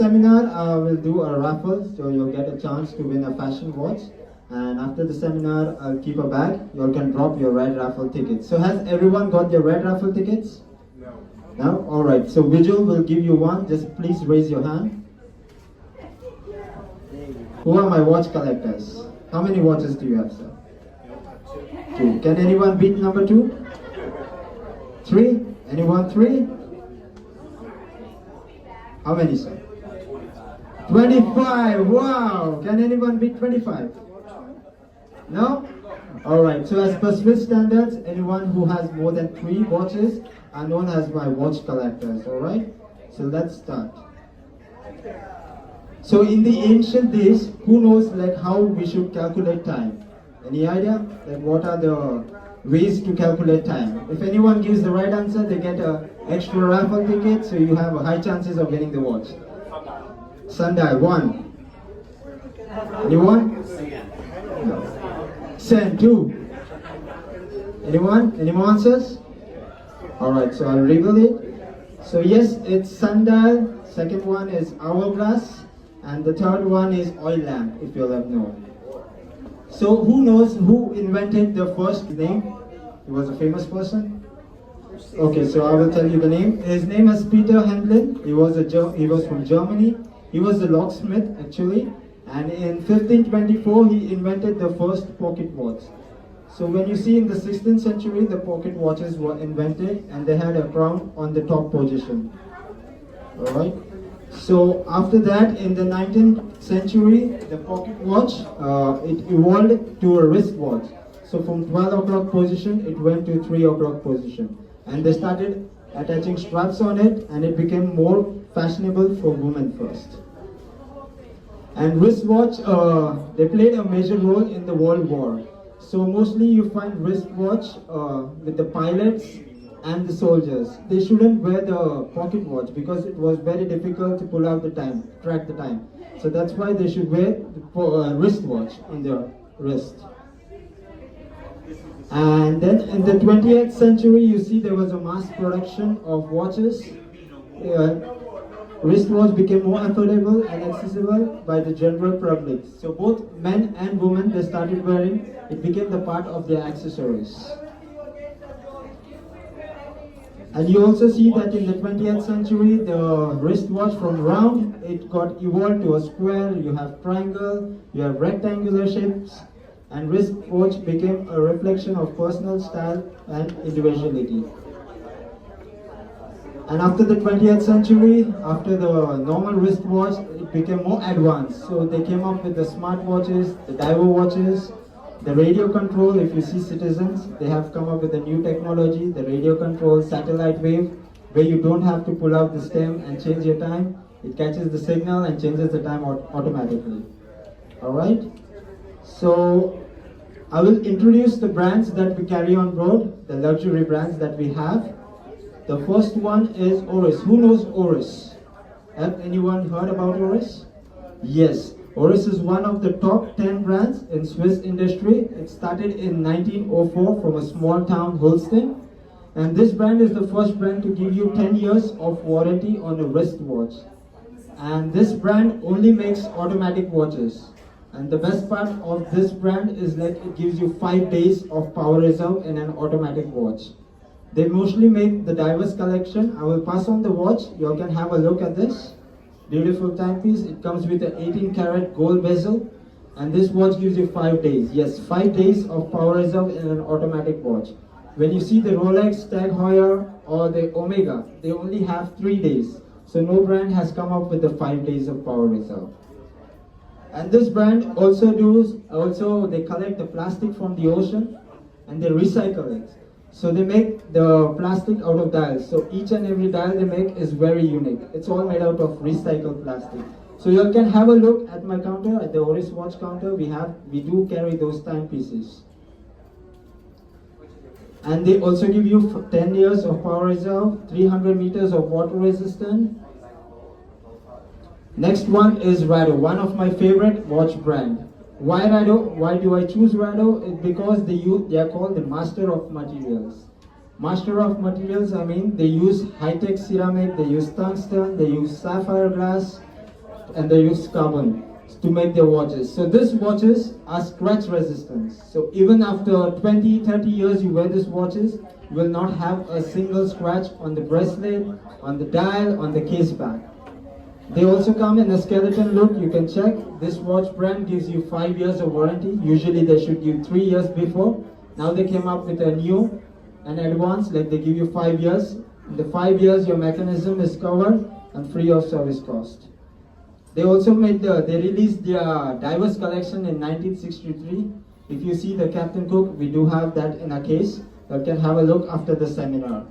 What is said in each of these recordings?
Seminar, we'll do a raffle, so you'll get a chance to win a fashion watch. And after the seminar, I'll keep a bag. You can drop your red raffle tickets. So has everyone got their red raffle tickets? No. No? Alright, so Vijay will give you one. Just please raise your hand. Who are my watch collectors? How many watches do you have, sir? Two. Can anyone beat number 2? 3? Anyone 3? How many, sir? 25. Wow. Can anyone beat 25? No? Alright, so as per Swiss standards, anyone who has more than 3 watches are known as my watch collectors. Alright? So let's start. So in the ancient days, who knows like how we should calculate time? Any idea? Like what are the ways to calculate time? If anyone gives the right answer, they get an extra raffle ticket, so you have a high chances of winning the watch. Sundial, 1. Anyone? No. Sen, 2. Anyone? Any more answers? Alright, so I'll reveal it. So yes, it's sundial. Second one is hourglass. And the third one is oil lamp, if you'll have known. So who knows who invented the first name? He was a famous person. Okay, so I will tell you the name. His name is Peter Handlin. He was from Germany. He was a locksmith actually, and in 1524 he invented the first pocket watch. So when you see in the 16th century, the pocket watches were invented and they had a crown on the top position. Alright. So after that, in the 19th century, the pocket watch, it evolved to a wristwatch. So from 12 o'clock position, it went to 3 o'clock position. And they started attaching straps on it, and it became more fashionable for women first. And wristwatch, they played a major role in the World War. So mostly you find wristwatch with the pilots and the soldiers. They shouldn't wear the pocket watch because it was very difficult to pull out the time, track the time. So that's why they should wear the wristwatch in their wrist. And then in the 20th century, you see there was a mass production of watches. Wristwatch became more affordable and accessible by the general public. So both men and women, they started wearing. It became the part of their accessories. And you also see that in the 20th century, the wristwatch from round, it got evolved to a square. You have triangle, you have rectangular shapes, and wristwatch became a reflection of personal style and individuality. And after the 20th century, after the normal wristwatch, it became more advanced. So they came up with the smartwatches, the diver watches, the radio control. If you see Citizens, they have come up with a new technology, the radio control satellite wave, where you don't have to pull out the stem and change your time. It catches the signal and changes the time automatically. Alright? So I will introduce the brands that we carry on board, the luxury brands that we have. The first one is Oris. Who knows Oris? Have anyone heard about Oris? Yes. Oris is one of the top 10 brands in Swiss industry. It started in 1904 from a small town, Holstein. And this brand is the first brand to give you 10 years of warranty on a wristwatch. And this brand only makes automatic watches. And the best part of this brand is that it gives you 5 days of power reserve in an automatic watch. They mostly make the diverse collection. I will pass on the watch. You all can have a look at this. Beautiful timepiece. It comes with an 18 karat gold bezel. And this watch gives you 5 days. Yes, 5 days of power reserve in an automatic watch. When you see the Rolex, Tag Heuer or the Omega, they only have 3 days. So no brand has come up with the 5 days of power reserve. And this brand also they collect the plastic from the ocean and they recycle it. So they make the plastic out of dials. So each and every dial they make is very unique. It's all made out of recycled plastic. So you all can have a look at my counter, at the Oris watch counter. We do carry those timepieces. And they also give you 10 years of power reserve, 300 meters of water resistant. Next one is Rado, one of my favorite watch brand. Why Rado? Why do I choose Rado? It's because they are called the master of materials. Master of materials, I mean, they use high-tech ceramic, they use tungsten, they use sapphire glass, and they use carbon to make their watches. So these watches are scratch resistant. So even after 20, 30 years you wear these watches, you will not have a single scratch on the bracelet, on the dial, on the case back. They also come in a skeleton look. You can check. This watch brand gives you 5 years of warranty. Usually they should give 3 years before. Now they came up with a new and advanced, like they give you 5 years. In the 5 years your mechanism is covered and free of service cost. They also they released their diverse collection in 1963. If you see the Captain Cook, we do have that in a case. You can have a look after the seminar.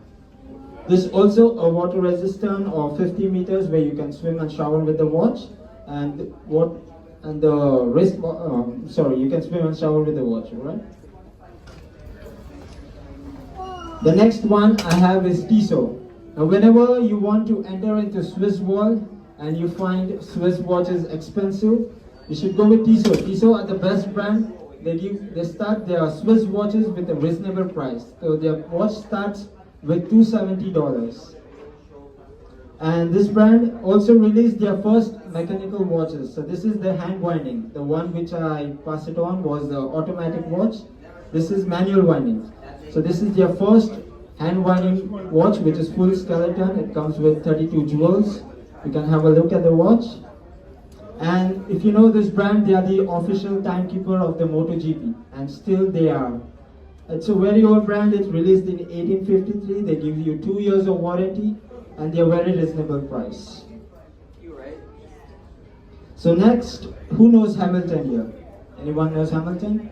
This is also a water resistant or 50 meters where you can swim and shower with the watch, and the wrist. You can swim and shower with the watch, right? The next one I have is Tissot. Now, whenever you want to enter into Swiss world and you find Swiss watches expensive, you should go with Tissot. Tissot are the best brand. They start their Swiss watches with a reasonable price. So their watch starts with $270. And this brand also released their first mechanical watches. So this is the hand winding. The one which I passed it on was the automatic watch. This is manual winding. So this is their first hand winding watch, which is full skeleton. It comes with 32 jewels. You can have a look at the watch. And if you know this brand, they are the official timekeeper of the MotoGP, and still they are. It's a very old brand. It's released in 1853. They give you 2 years of warranty, and they're very reasonable price. So next, who knows Hamilton here? Anyone knows Hamilton?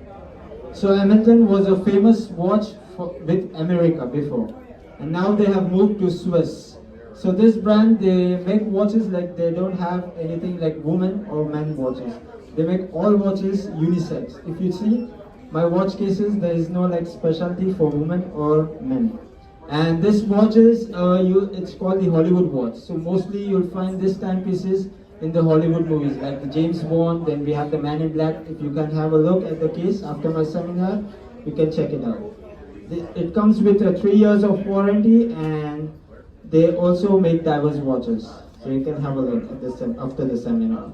So Hamilton was a famous watch with America before, and now they have moved to Swiss. So this brand, they make watches like they don't have anything like women or men watches. They make all watches unisex. If you see my watch cases, there is no like specialty for women or men. And this watch is, it's called the Hollywood watch. So mostly you'll find this timepieces in the Hollywood movies, like the James Bond, then we have the Man in Black. If you can have a look at the case after my seminar, you can check it out. It comes with 3 years of warranty, and they also make diverse watches. So you can have a look at this after the seminar.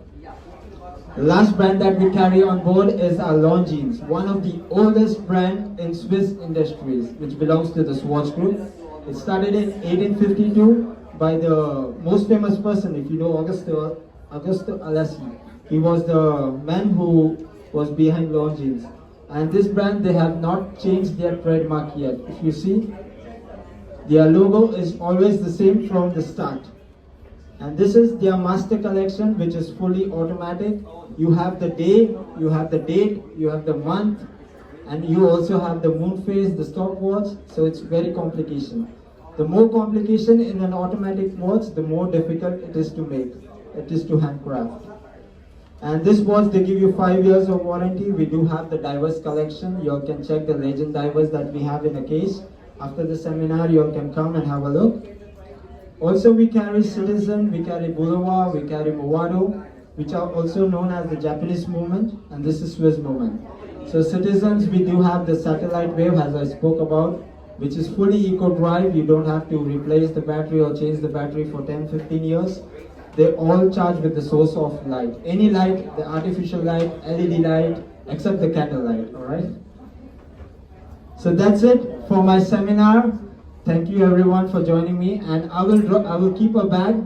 The last brand that we carry on board is our Longines, one of the oldest brand in Swiss industries, which belongs to the Swatch Group. It started in 1852 by the most famous person, if you know Auguste Alessi. He was the man who was behind Longines. And this brand, they have not changed their trademark yet. If you see, their logo is always the same from the start. And this is their master collection, which is fully automatic. You have the day, you have the date, you have the month, and you also have the moon phase, the stopwatch. So it's very complication. The more complication in an automatic watch, the more difficult it is to make. It is to handcraft. And this watch, they give you 5 years of warranty. We do have the diverse collection. You all can check the legend divers that we have in a case. After the seminar, you all can come and have a look. Also, we carry Citizen, we carry Boulevard, we carry Movado, which are also known as the Japanese movement, and this is Swiss movement. So Citizens, we do have the satellite wave, as I spoke about, which is fully eco-drive. You don't have to replace the battery or change the battery for 10-15 years. They all charge with the source of light. Any light, the artificial light, LED light, except the candle light, alright? So that's it for my seminar. Thank you everyone for joining me, and I will keep a bag